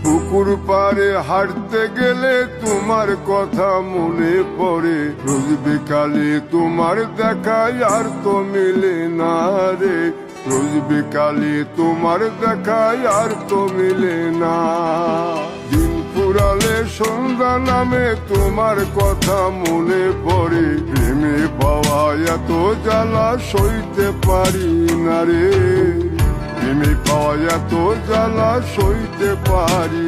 পুকুর পাড়ে হাঁটতে গেলে তোমার কথা মনে পড়ে, রোজ বিকালে তোমার দেখা আর তো মিলে না রে, রোজ বিকালে তোমার দেখা আর তো মিলে না। দিন ফুরালে সন্ধ্যা নামে তোমার কথা মনে পড়ে, প্রেমে পাওয়া এত জ্বালা সইতে পারি না রে, প্রেমে পাওয়া এত জ্বালা সইতে পারি